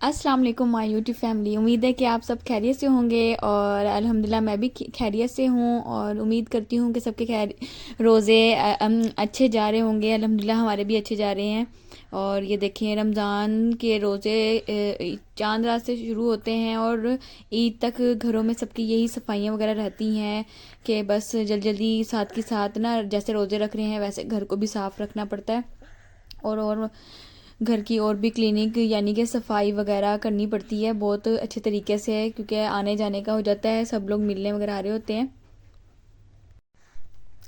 अस्सलाम वालेकुम my YouTube family. उम्मीद है कि आप सब खैरियत से होंगे और अल्हम्दुलिल्लाह मैं भी खैरियत से हूँ और उम्मीद करती हूँ कि सबके रोज़े अच्छे जा रहे होंगे। अल्हम्दुलिल्लाह हमारे भी अच्छे जा रहे हैं। और ये देखें, रमज़ान के रोज़े चांद रात से शुरू होते हैं और ईद तक घरों में सबकी यही सफाइयाँ वगैरह रहती हैं कि बस जल्दी जल्दी साथ के साथ ना, जैसे रोज़े रख रहे हैं वैसे घर को भी साफ़ रखना पड़ता है और घर की और भी क्लीनिंग यानी कि सफाई वगैरह करनी पड़ती है बहुत अच्छे तरीके से, क्योंकि आने जाने का हो जाता है, सब लोग मिलने वगैरह आ रहे होते हैं।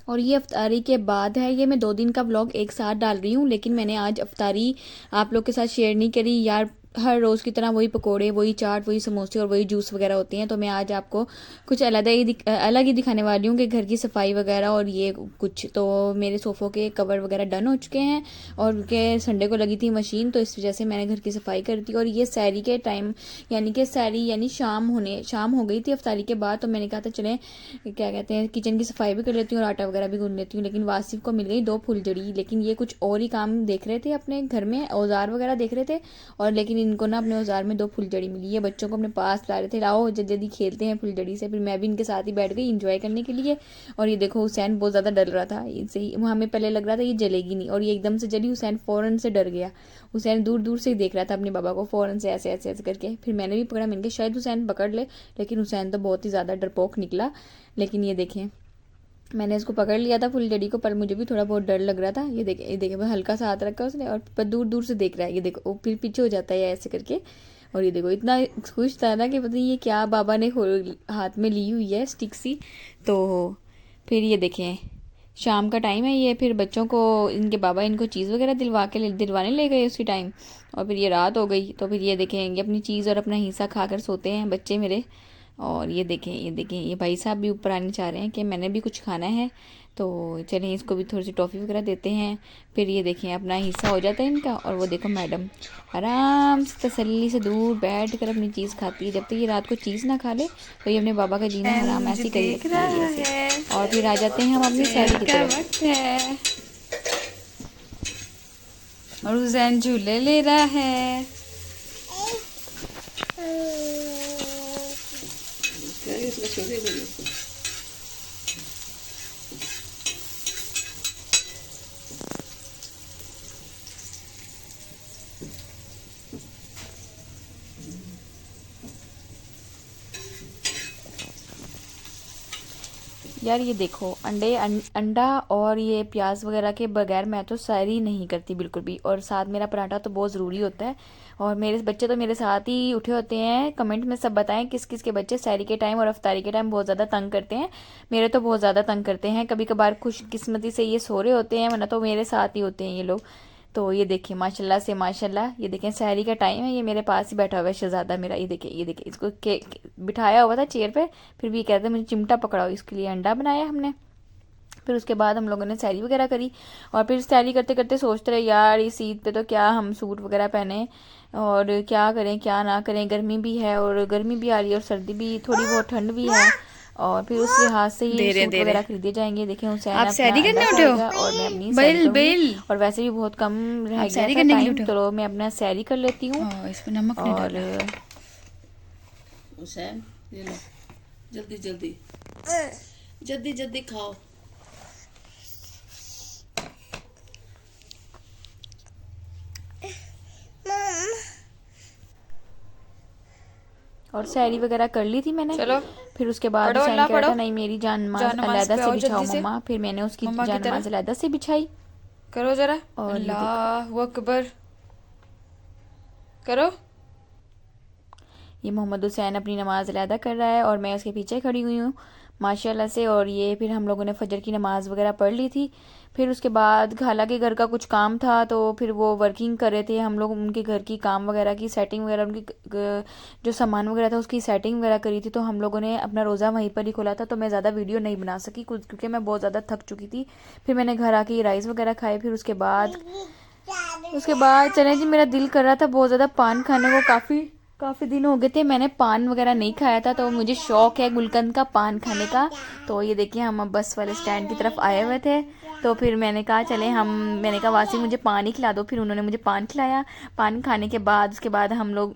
और ये अफ्तारी के बाद है। ये मैं 2 दिन का व्लॉग एक साथ डाल रही हूँ, लेकिन मैंने आज अफ्तारी आप लोग के साथ शेयर नहीं करी यार। हर रोज़ की तरह वही पकोड़े, वही चाट, वही समोसे और वही जूस वगैरह होते हैं, तो मैं आज आपको कुछ अलग ही दिखाने वाली हूँ कि घर की सफाई वगैरह। और ये कुछ तो मेरे सोफ़ों के कवर वगैरह डन हो चुके हैं और उनके संडे को लगी थी मशीन, तो इस वजह से मैंने घर की सफाई कर दी। और ये सैरी के टाइम यानी कि सैरी यानी शाम हो गई थी अफ्तारी के बाद, तो मैंने कहा था चलें क्या कहते हैं किचन की सफाई भी कर लेती हूँ और आटा वगैरह भी गूंद लेती हूँ। लेकिन वासिफ को मिल गई 2 फुलझड़ी, लेकिन ये कुछ और ही काम देख रहे थे, अपने घर में औजार वगैरह देख रहे थे। और लेकिन इनको ना अपने औजार में 2 फुलझड़ी मिली है। बच्चों को अपने पास ला रहे थे, लाओ जल्दी जल्दी खेलते हैं फुलझड़ी से। फिर मैं भी इनके साथ ही बैठ गई इंजॉय करने के लिए। और ये देखो, हुसैन बहुत ज़्यादा डर रहा था इनसे ही। हमें पहले लग रहा था ये जलेगी नहीं, और ये एकदम से जली। हुसैन फ़ौरन से डर गया। हुसैन दूर दूर से ही देख रहा था अपने बाबा को, फ़ौरन से ऐसे ऐसे ऐसे करके। फिर मैंने भी पकड़ा, मैंने कहा शायद हुसैन पकड़ ले, लेकिन हुसैन तो बहुत ही ज़्यादा डरपोक निकला। लेकिन ये देखें, मैंने इसको पकड़ लिया था फुलझड़ी को, पर मुझे भी थोड़ा बहुत डर लग रहा था। ये देखे बस हल्का सा हाथ रखा उसने, और पर दूर दूर से देख रहा है। ये देखो, वो फिर पीछे हो जाता है ऐसे करके। और ये देखो, इतना खुश था ना कि पता नहीं ये क्या बाबा ने हाथ में ली हुई है स्टिक सी। तो फिर ये देखें, शाम का टाइम है ये। फिर बच्चों को इनके बाबा इनको चीज़ वगैरह दिलवाने ले गए उसी टाइम। और फिर ये रात हो गई, तो फिर ये देखेंगे अपनी चीज़ और अपना हिस्सा खाकर सोते हैं बच्चे मेरे। और ये देखें ये भाई साहब भी ऊपर आने चाह रहे हैं कि मैंने भी कुछ खाना है, तो चलें इसको भी थोड़ी सी टॉफ़ी वगैरह देते हैं। फिर ये देखें अपना हिस्सा हो जाता है इनका। और वो देखो मैडम आराम से तसल्ली से दूर बैठ कर अपनी चीज़ खाती है। जब तक ये रात को चीज़ ना खा ले तो ये अपने बाबा का जीना हराम मुझे ऐसे ही करी देख रखती है ये रहा ऐसे। है। और फिर आ जाते हैं हम अपनी सैरी सैर की का तरफ। वक्त है और हुसैन झूले ले रहा है। यार ये देखो, अंडा और ये प्याज वगैरह के बगैर मैं तो सैरी नहीं करती बिल्कुल भी। और साथ मेरा पराठा तो बहुत ज़रूरी होता है। और मेरे बच्चे तो मेरे साथ ही उठे होते हैं। कमेंट में सब बताएं किस किस के बच्चे सैरी के टाइम और अफ्तारी के टाइम बहुत ज़्यादा तंग करते हैं। मेरे तो बहुत ज़्यादा तंग करते हैं। कभी कभार खुशकिस्मती से ये सो रहे होते हैं, वरना तो मेरे साथ ही होते हैं ये लोग। तो ये देखिए माशाल्लाह से माशाल्लाह, ये देखें सहरी का टाइम है, ये मेरे पास ही बैठा हुआ है शहजादा मेरा। ये देखिए इसको बिठाया हुआ था चेयर पे, फिर भी कहते मुझे चिमटा पकड़ाओ। इसके लिए अंडा बनाया हमने। फिर उसके बाद हम लोगों ने सैरी वगैरह करी। और फिर सैरी करते करते सोचते रहे यार इस ईद पे तो क्या हम सूट वगैरह पहने और क्या करें क्या ना करें। गर्मी भी है, और गर्मी भी आ रही है, और सर्दी भी, थोड़ी बहुत ठंड भी है। और फिर उस लिहाज से ये सूट दे रहे वगैरह खरीदे जाएंगे। देखें, हुसैन आप अपना सैरी अंडा करने उठे खाएगा और मैं अपनी हो। सैरी बिल करूँगी। बिल और वैसे भी बहुत कम रह आप गया सैरी था करने के लिए टाइम, उठे हो। तो मैं अपना सैरी कर लेती हूँ। इसमें नमक नहीं और डाला। हुसैन ये लो, जल्दी जल्दी जल्दी जल्दी खाओ। और सैरी वगैरह कर ली थी मैंने। चलो फिर उसके बाद पढ़ो, हुसैन अल्लाह कह रहा पढ़ो। था नहीं मेरी जान जा नमाज नमाज अलहदा पे से आओ बिछाओ जल्दी से, मम्मा। फिर मैंने उसकी मम्मा की जान तरह नमाज अलहदा से बिछाई। करो जरा। और ये देखो, अल्लाह अकबर करो। ये मोहम्मद हुसैन अपनी नमाज़ अदा कर रहा है और मैं उसके पीछे खड़ी हुई हूँ माशाल्लाह से। और ये फिर हम लोगों ने फजर की नमाज़ वगैरह पढ़ ली थी। फिर उसके बाद खाला के घर का कुछ काम था, तो फिर वो वर्किंग कर रहे थे। हम लोग उनके घर की काम वगैरह की सेटिंग वगैरह, उनकी जो सामान वगैरह था उसकी सेटिंग वगैरह करी थी। तो हम लोगों ने अपना रोज़ा वहीं पर ही खोला था, तो मैं ज़्यादा वीडियो नहीं बना सकी कुछ, क्योंकि मैं बहुत ज़्यादा थक चुकी थी। फिर मैंने घर आके राइस वगैरह खाए। फिर उसके बाद चले जी, मेरा दिल कर रहा था बहुत ज़्यादा पान खाने को। काफ़ी दिन हो गए थे मैंने पान वगैरह नहीं खाया था, तो मुझे शौक़ है गुलकंद का पान खाने का। तो ये देखिए, हम अब बस वाले स्टैंड की तरफ आए हुए थे। तो फिर मैंने कहा वासी मुझे पान ही खिला दो। फिर उन्होंने मुझे पान खिलाया। पान खाने के बाद उसके बाद हम लोग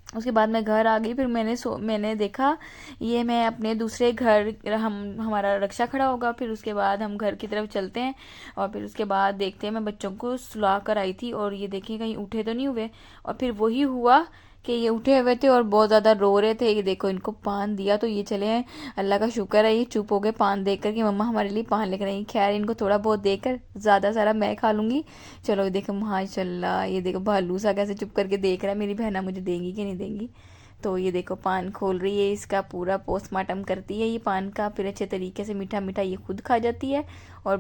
उसके बाद मैं घर आ गई। फिर मैंने देखा ये मैं अपने दूसरे घर हमारा रक्षा खड़ा होगा, फिर उसके बाद हम घर की तरफ चलते हैं और फिर उसके बाद देखते हैं। मैं बच्चों को सुला कर आई थी और ये देखिए कहीं उठे तो नहीं हुए, और फिर वही हुआ कि ये उठे हुए थे और बहुत ज़्यादा रो रहे थे। ये देखो इनको पान दिया तो ये चले हैं, अल्लाह का शुक्र है ये चुप हो गए पान देख कर कि मम्मा हमारे लिए पान लेकर आई। खैर इनको थोड़ा बहुत देकर ज़्यादा सारा मैं खा लूँगी। चलो ये देखो माशाल्लाह, ये देखो भालू सा कैसे चुप करके देख रहा है मेरी बहना मुझे देंगी कि नहीं देंगी। तो ये देखो पान खोल रही है, इसका पूरा पोस्टमार्टम करती है ये पान का, फिर अच्छे तरीके से मीठा मीठा ये खुद खा जाती है और